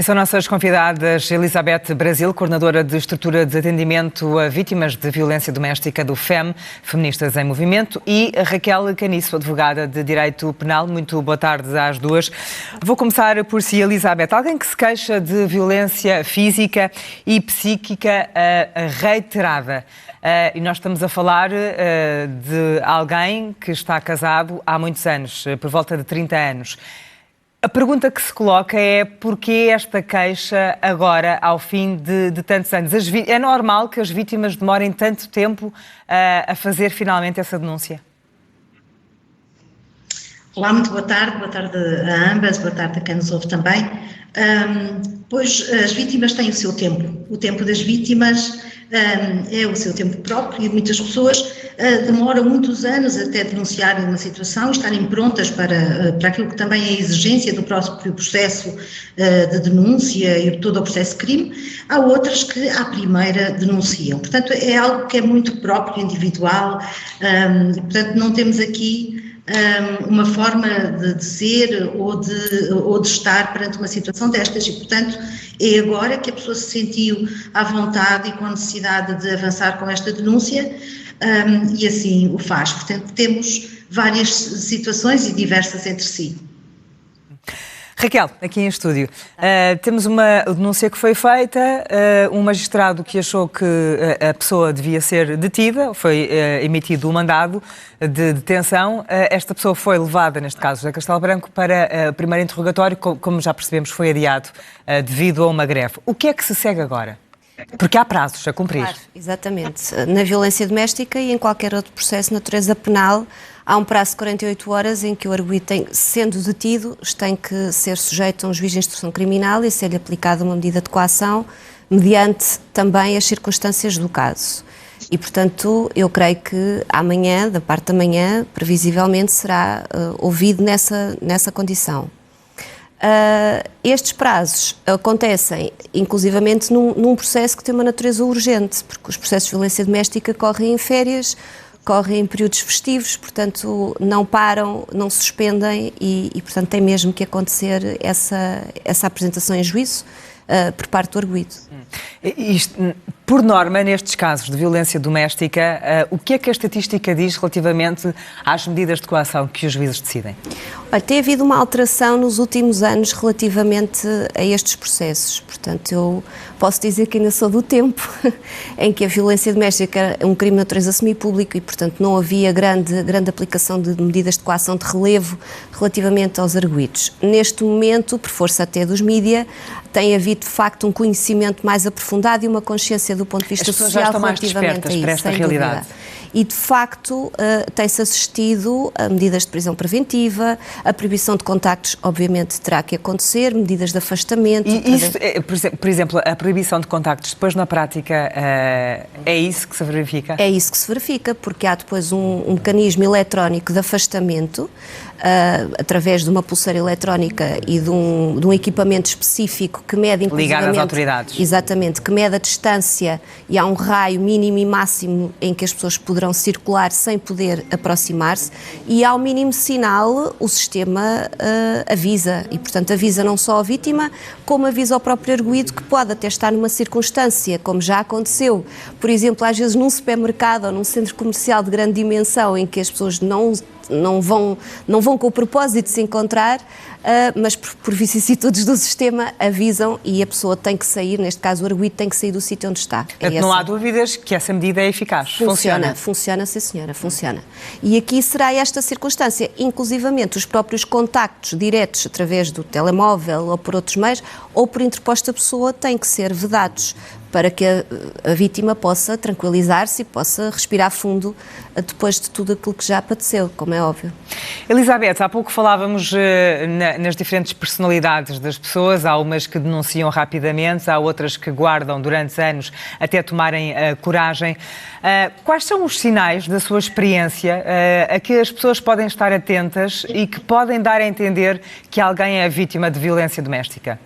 E são nossas convidadas Elizabeth Brasil, coordenadora de estrutura de atendimento a vítimas de violência doméstica do FEM, Feministas em Movimento, e Raquel Caniço, advogada de Direito Penal. Muito boa tarde às duas. Vou começar por si, Elizabeth. Alguém que se queixa de violência física e psíquica reiterada. E nós estamos a falar de alguém que está casado há muitos anos, por volta de 30 anos. A pergunta que se coloca é porquê esta queixa agora, ao fim de tantos anos? É normal que as vítimas demorem tanto tempo a fazer finalmente essa denúncia? Olá, muito boa tarde a ambas, boa tarde a quem nos ouve também. Pois as vítimas têm o tempo das vítimas é o seu tempo próprio e muitas pessoas demoram muitos anos até denunciarem uma situação e estarem prontas para aquilo que também é a exigência do próprio processo de denúncia e todo o processo de crime. Há outras que à primeira denunciam. Portanto, é algo que é muito próprio, individual, portanto não temos aqui uma forma de ser ou de estar perante uma situação destas e, portanto, é agora que a pessoa se sentiu à vontade e com a necessidade de avançar com esta denúncia e assim o faz. Portanto, temos várias situações e diversas entre si. Raquel, aqui em estúdio, temos uma denúncia que foi feita, um magistrado que achou que a pessoa devia ser detida, foi emitido um mandado de detenção, esta pessoa foi levada, neste caso, a Castelo Branco, para o primeiro interrogatório, como já percebemos, foi adiado devido a uma greve. O que é que se segue agora? Porque há prazos a cumprir. Claro, exatamente. Na violência doméstica e em qualquer outro processo de natureza penal, há um prazo de 48 horas em que o arguido, sendo detido, tem que ser sujeito a um juiz de instrução criminal e ser-lhe aplicada uma medida de coação, mediante também as circunstâncias do caso. E, portanto, eu creio que amanhã, da parte da manhã, previsivelmente será ouvido nessa condição. Estes prazos acontecem inclusivamente num processo que tem uma natureza urgente, porque os processos de violência doméstica correm em férias, correm em períodos festivos, portanto não param, não se suspendem e portanto tem mesmo que acontecer essa apresentação em juízo por parte do arguido. Isto, por norma, nestes casos de violência doméstica, o que é que a estatística diz relativamente às medidas de coação que os juízes decidem? Olha, tem havido uma alteração nos últimos anos relativamente a estes processos. Portanto, eu posso dizer que ainda sou do tempo em que a violência doméstica é um crime de natureza semipúblico e, portanto, não havia grande aplicação de medidas de coação de relevo relativamente aos arguidos. Neste momento, por força até dos mídia, tem havido, de facto, um conhecimento mais aprofundado e uma consciência do ponto de vista social relativamente a isso, para esta realidade. E, de facto, tem-se assistido a medidas de prisão preventiva, a proibição de contactos, obviamente, terá que acontecer, medidas de afastamento... E isso, por exemplo, a proibição de contactos, depois na prática, é isso que se verifica? É isso que se verifica, porque há depois um mecanismo eletrónico de afastamento, através de uma pulseira eletrónica e de um equipamento específico que mede... Ligado às autoridades. Exatamente, que mede a distância e há um raio mínimo e máximo em que as pessoas poderão circular sem poder aproximar-se e ao mínimo sinal o sistema avisa e, portanto, avisa não só a vítima, como avisa ao próprio arguido que pode até estar numa circunstância, como já aconteceu, por exemplo, às vezes num supermercado ou num centro comercial de grande dimensão em que as pessoas não vão com o propósito de se encontrar, mas por vicissitudes do sistema avisam e a pessoa tem que sair, neste caso o arguido tem que sair do sítio onde está. Não há dúvidas que essa medida é eficaz. Funciona, sim senhora, funciona. E aqui será esta circunstância, inclusivamente os próprios contactos diretos através do telemóvel ou por outros meios, ou por interposta pessoa, têm que ser vedados para que a vítima possa tranquilizar-se e possa respirar fundo depois de tudo aquilo que já padeceu, como é óbvio. Elizabeth, há pouco falávamos nas diferentes personalidades das pessoas, há umas que denunciam rapidamente, há outras que guardam durante anos até tomarem coragem. Quais são os sinais da sua experiência a que as pessoas podem estar atentas e que podem dar a entender que alguém é vítima de violência doméstica?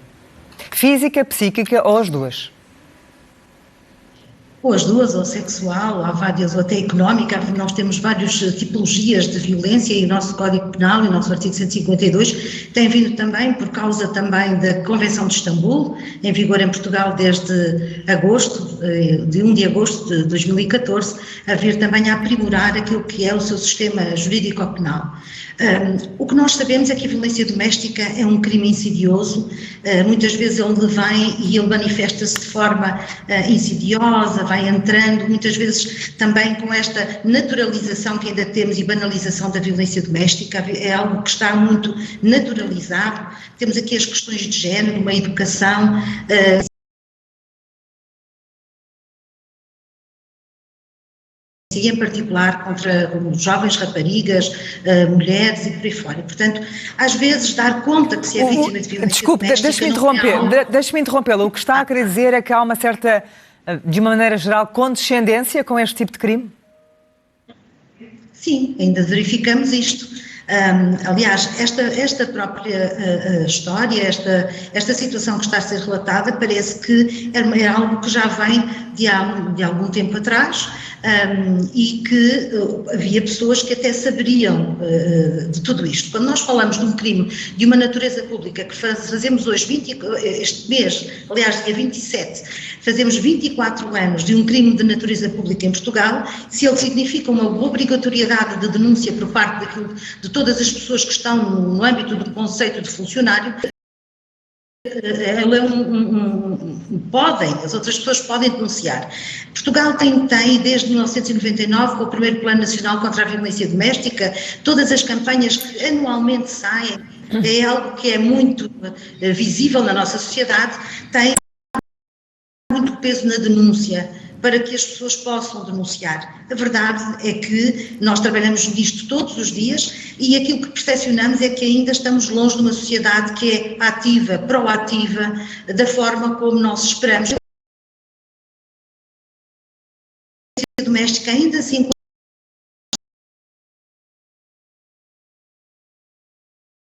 Física, psíquica ou as duas? ou as duas, ou sexual, há várias, ou até económica. Nós temos várias tipologias de violência e o nosso Código Penal e o nosso artigo 152 tem vindo também por causa também da Convenção de Istambul, em vigor em Portugal desde agosto, de 1 de agosto de 2014, a vir também a aprimorar aquilo que é o seu sistema jurídico-penal. O que nós sabemos é que a violência doméstica é um crime insidioso, muitas vezes ele vem e ele manifesta-se de forma insidiosa, vai entrando, muitas vezes também com esta naturalização que ainda temos e banalização da violência doméstica, é algo que está muito naturalizado. Temos aqui as questões de género, uma educação, e em particular contra jovens raparigas, mulheres e por aí fora. Portanto, às vezes dar conta que se é vítima de violência doméstica... Deixe-me interrompê-lo. O que está a querer dizer é que há uma certa, de uma maneira geral, condescendência com este tipo de crime? Sim, ainda verificamos isto. Aliás, esta própria história, esta situação que está a ser relatada, parece que é algo que já vem de algum tempo atrás, e que havia pessoas que até saberiam de tudo isto. Quando nós falamos de um crime de uma natureza pública, que fazemos hoje, este mês, aliás, dia 27, fazemos 24 anos de um crime de natureza pública em Portugal, se ele significa uma obrigatoriedade de denúncia por parte de todas as pessoas que estão no âmbito do conceito de funcionário, as outras pessoas podem denunciar. Portugal tem desde 1999, com o primeiro Plano Nacional contra a Violência Doméstica, todas as campanhas que anualmente saem, é algo que é muito visível na nossa sociedade, tem muito peso na denúncia, para que as pessoas possam denunciar. A verdade é que nós trabalhamos nisto todos os dias e aquilo que percepcionamos é que ainda estamos longe de uma sociedade que é ativa, proativa, da forma como nós esperamos. A violência doméstica ainda assim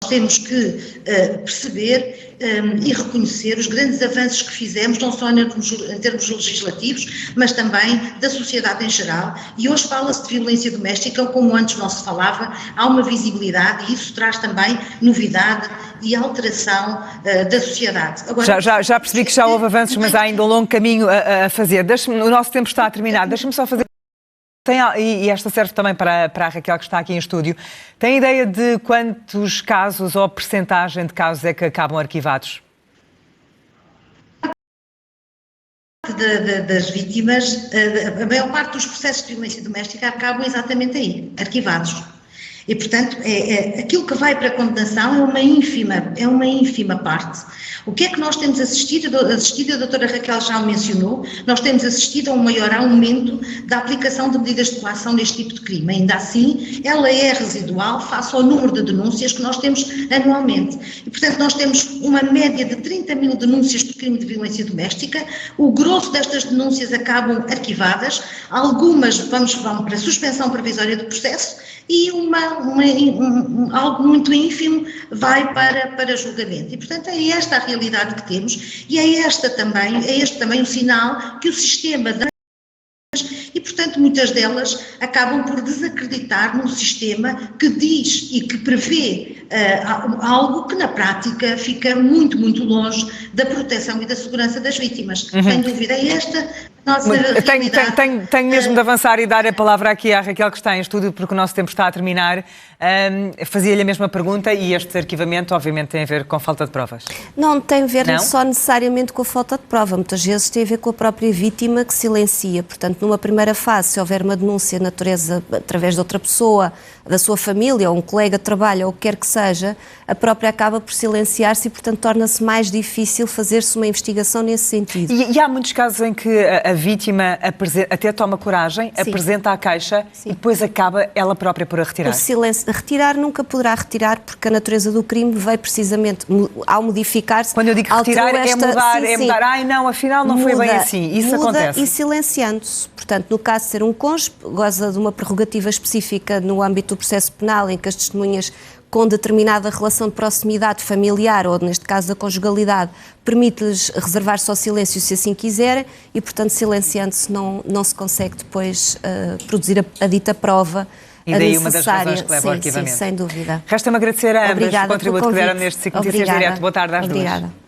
temos que perceber e reconhecer os grandes avanços que fizemos, não só em termos legislativos, mas também da sociedade em geral. E hoje fala-se de violência doméstica, como antes não se falava, há uma visibilidade e isso traz também novidade e alteração da sociedade. Agora, já percebi que já houve avanços, mas há ainda um longo caminho a fazer. O nosso tempo está a terminar. Deixa-me só fazer... E esta serve também para a Raquel, que está aqui em estúdio. Tem ideia de quantos casos ou percentagem de casos é que acabam arquivados? Das vítimas, a maior parte dos processos de violência doméstica acabam exatamente aí, arquivados. E, portanto, aquilo que vai para a condenação é uma ínfima parte. O que é que nós temos assistido? A doutora Raquel já o mencionou, nós temos assistido a um maior aumento da aplicação de medidas de coação neste tipo de crime. Ainda assim, ela é residual face ao número de denúncias que nós temos anualmente. E, portanto, nós temos uma média de 30 mil denúncias por crime de violência doméstica, o grosso destas denúncias acabam arquivadas, algumas vão para suspensão provisória do processo, e algo muito ínfimo vai para julgamento. E, portanto, é esta a realidade que temos e é este também o sinal que o sistema dá. E, portanto, muitas delas acabam por desacreditar num sistema que diz e que prevê algo que, na prática, fica muito, muito longe da proteção e da segurança das vítimas. Sem dúvida, é esta nossa realidade. Tenho mesmo de avançar e dar a palavra aqui à Raquel, que está em estúdio, porque o nosso tempo está a terminar. Fazia-lhe a mesma pergunta e este arquivamento, obviamente, tem a ver com falta de provas. Não tem a ver só necessariamente com a falta de prova, muitas vezes tem a ver com a própria vítima que silencia. Portanto, numa primeira fase, se houver uma denúncia de natureza através de outra pessoa, da sua família, ou um colega de trabalho, ou o que quer que seja, a própria acaba por silenciar-se e, portanto, torna-se mais difícil fazer-se uma investigação nesse sentido. E há muitos casos em que a vítima até toma coragem, apresenta a queixa e depois acaba ela própria por a retirar. retirar nunca poderá retirar, porque a natureza do crime veio precisamente, ao modificar-se... Quando eu digo retirar, é mudar, ai não, afinal não foi bem assim, isso acontece. E silenciando-se. Portanto, no caso de ser um cônjuge, goza de uma prerrogativa específica no âmbito do processo penal, em que as testemunhas com determinada relação de proximidade familiar, ou neste caso da conjugalidade, permite-lhes reservar-se ao silêncio se assim quiserem e, portanto, silenciando-se não se consegue depois produzir a dita prova. E daí uma das razões que leva ao arquivamento. Sim, sem dúvida. Resta-me agradecer a ambas o contributo que deram neste ciclo de Notícias Direto. Boa tarde às duas. Obrigada.